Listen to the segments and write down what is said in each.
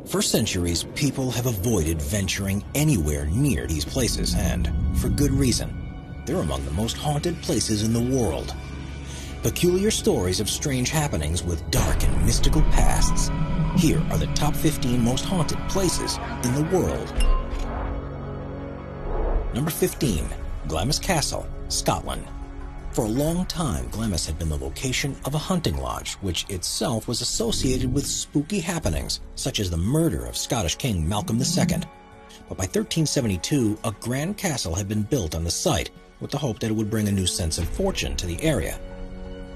For centuries, people have avoided venturing anywhere near these places, and for good reason. They're among the most haunted places in the world. Peculiar stories of strange happenings with dark and mystical pasts. Here are the top 15 most haunted places in the world. Number 15. Glamis Castle, Scotland. For a long time, Glamis had been the location of a hunting lodge, which itself was associated with spooky happenings, such as the murder of Scottish King Malcolm II. But by 1372, a grand castle had been built on the site, with the hope that it would bring a new sense of fortune to the area.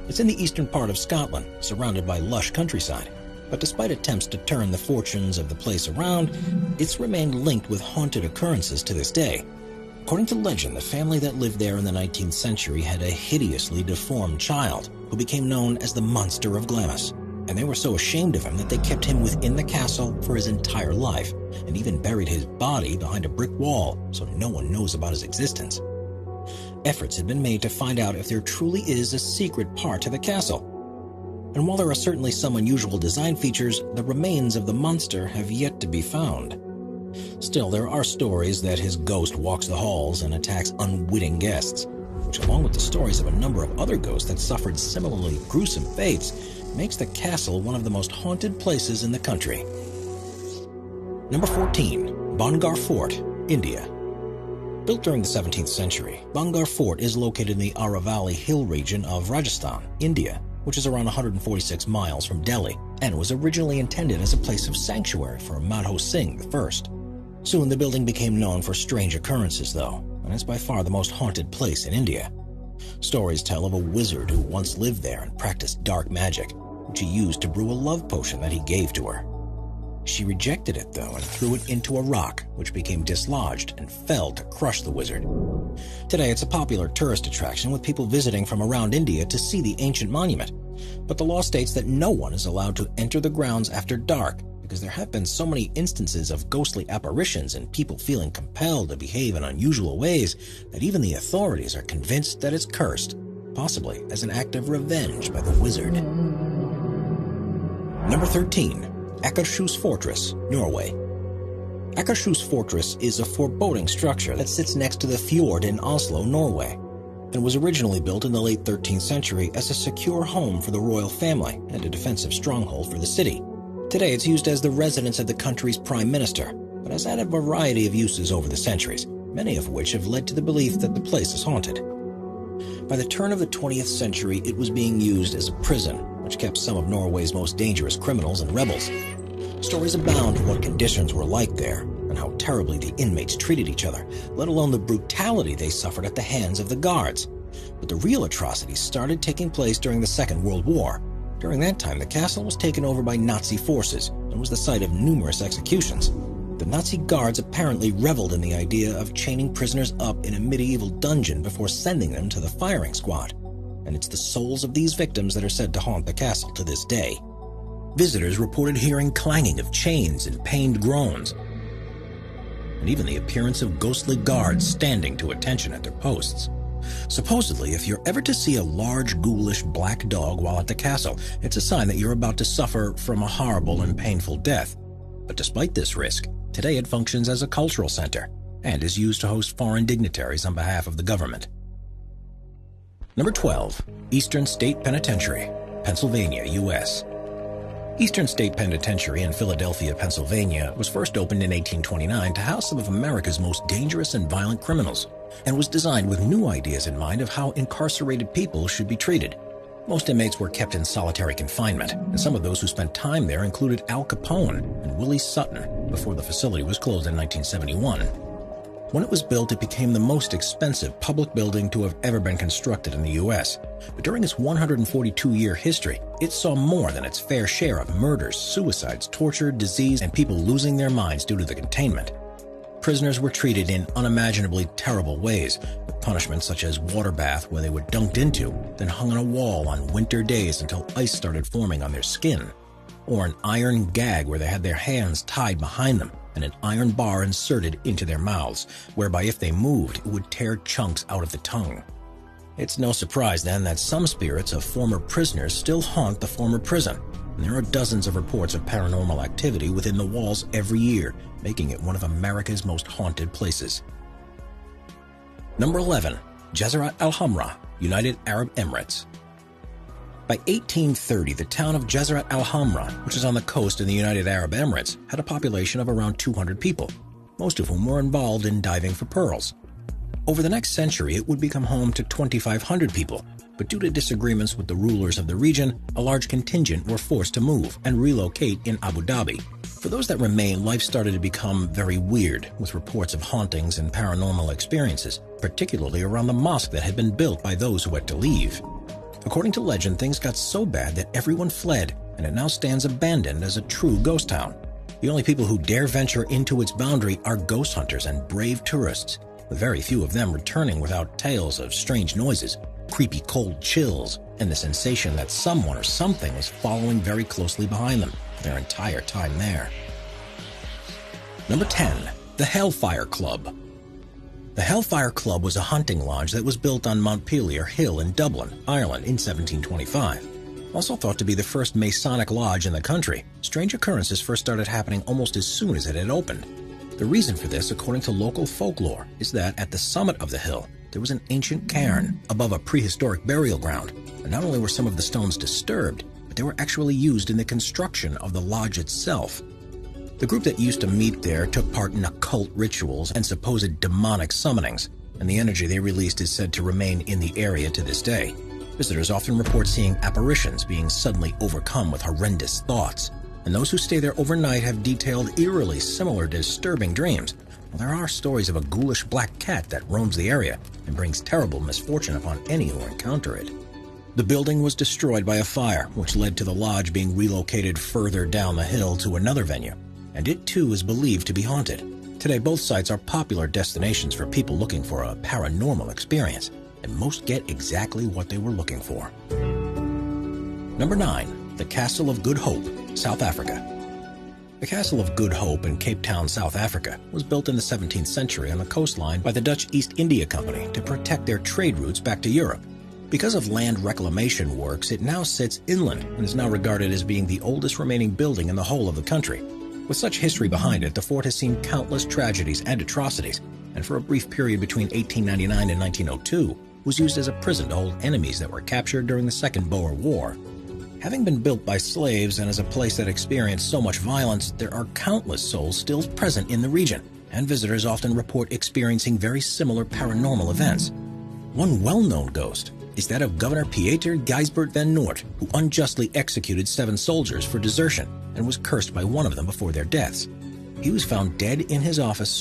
It's in the eastern part of Scotland, surrounded by lush countryside. But despite attempts to turn the fortunes of the place around, it's remained linked with haunted occurrences to this day. According to legend, the family that lived there in the 19th century had a hideously deformed child who became known as the Monster of Glamis, and they were so ashamed of him that they kept him within the castle for his entire life, and even buried his body behind a brick wall so no one knows about his existence. Efforts had been made to find out if there truly is a secret part to the castle. And while there are certainly some unusual design features, the remains of the monster have yet to be found. Still, there are stories that his ghost walks the halls and attacks unwitting guests, which, along with the stories of a number of other ghosts that suffered similarly gruesome fates, makes the castle one of the most haunted places in the country. Number 14. Bhangar Fort, India. Built during the 17th century, Bhangar Fort is located in the Aravalli Hill region of Rajasthan, India, which is around 146 miles from Delhi, and was originally intended as a place of sanctuary for Madho Singh I. Soon the building became known for strange occurrences, though, and is by far the most haunted place in India. Stories tell of a wizard who once lived there and practiced dark magic, which he used to brew a love potion that he gave to her. She rejected it, though, and threw it into a rock, which became dislodged and fell to crush the wizard. Today, it's a popular tourist attraction, with people visiting from around India to see the ancient monument. But the law states that no one is allowed to enter the grounds after dark, because there have been so many instances of ghostly apparitions and people feeling compelled to behave in unusual ways that even the authorities are convinced that it's cursed, possibly as an act of revenge by the wizard. Number 13. Akershus Fortress, Norway. Akershus Fortress is a foreboding structure that sits next to the fjord in Oslo, Norway, and was originally built in the late 13th century as a secure home for the royal family and a defensive stronghold for the city. Today, it's used as the residence of the country's prime minister, but has had a variety of uses over the centuries, many of which have led to the belief that the place is haunted. By the turn of the 20th century, it was being used as a prison, which kept some of Norway's most dangerous criminals and rebels. Stories abound of what conditions were like there, and how terribly the inmates treated each other, let alone the brutality they suffered at the hands of the guards. But the real atrocities started taking place during the Second World War. During that time, the castle was taken over by Nazi forces and was the site of numerous executions. The Nazi guards apparently reveled in the idea of chaining prisoners up in a medieval dungeon before sending them to the firing squad. And it's the souls of these victims that are said to haunt the castle to this day. Visitors reported hearing clanging of chains and pained groans, and even the appearance of ghostly guards standing to attention at their posts. Supposedly, if you're ever to see a large, ghoulish black dog while at the castle, it's a sign that you're about to suffer from a horrible and painful death. But despite this risk, today it functions as a cultural center and is used to host foreign dignitaries on behalf of the government. Number 12. Eastern State Penitentiary, Pennsylvania, U.S. Eastern State Penitentiary in Philadelphia, Pennsylvania was first opened in 1829 to house some of America's most dangerous and violent criminals, and was designed with new ideas in mind of how incarcerated people should be treated. Most inmates were kept in solitary confinement, and some of those who spent time there included Al Capone and Willie Sutton before the facility was closed in 1971. When it was built, it became the most expensive public building to have ever been constructed in the U.S. But during its 142-year history, it saw more than its fair share of murders, suicides, torture, disease, and people losing their minds due to the containment. Prisoners were treated in unimaginably terrible ways, with punishments such as water bath where they were dunked into, then hung on a wall on winter days until ice started forming on their skin, or an iron gag where they had their hands tied behind them and an iron bar inserted into their mouths, whereby if they moved, it would tear chunks out of the tongue. It's no surprise, then, that some spirits of former prisoners still haunt the former prison, and there are dozens of reports of paranormal activity within the walls every year, making it one of America's most haunted places. Number 11. Jazrat Al Hamra, United Arab Emirates. By 1830, the town of Jazrat Al Hamra, which is on the coast in the United Arab Emirates, had a population of around 200 people, most of whom were involved in diving for pearls. Over the next century, it would become home to 2,500 people, but due to disagreements with the rulers of the region, a large contingent were forced to move and relocate in Abu Dhabi. For those that remain, life started to become very weird, with reports of hauntings and paranormal experiences, particularly around the mosque that had been built by those who had to leave. According to legend, things got so bad that everyone fled, and it now stands abandoned as a true ghost town. The only people who dare venture into its boundary are ghost hunters and brave tourists, with very few of them returning without tales of strange noises, creepy cold chills, and the sensation that someone or something was following very closely behind them their entire time there. Number 10. The Hellfire Club. The Hellfire Club was a hunting lodge that was built on Montpelier Hill in Dublin, Ireland in 1725. Also thought to be the first Masonic lodge in the country, strange occurrences first started happening almost as soon as it had opened. The reason for this, according to local folklore, is that at the summit of the hill, there was an ancient cairn above a prehistoric burial ground, and not only were some of the stones disturbed, but they were actually used in the construction of the lodge itself. The group that used to meet there took part in occult rituals and supposed demonic summonings, and the energy they released is said to remain in the area to this day. Visitors often report seeing apparitions being suddenly overcome with horrendous thoughts, and those who stay there overnight have detailed eerily similar disturbing dreams. Well, there are stories of a ghoulish black cat that roams the area and brings terrible misfortune upon any who encounter it. The building was destroyed by a fire, which led to the lodge being relocated further down the hill to another venue, and it too is believed to be haunted. Today, both sites are popular destinations for people looking for a paranormal experience, and most get exactly what they were looking for. Number 9. The Castle of Good Hope, South Africa. The Castle of Good Hope in Cape Town, South Africa, was built in the 17th century on the coastline by the Dutch East India Company to protect their trade routes back to Europe. Because of land reclamation works, it now sits inland and is now regarded as being the oldest remaining building in the whole of the country. With such history behind it, the fort has seen countless tragedies and atrocities, and for a brief period between 1899 and 1902, was used as a prison to hold enemies that were captured during the Second Boer War. Having been built by slaves and as a place that experienced so much violence, there are countless souls still present in the region, and visitors often report experiencing very similar paranormal events. One well-known ghost is that of Governor Pieter Gijsbert van Noort, who unjustly executed 7 soldiers for desertion and was cursed by one of them before their deaths. He was found dead in his office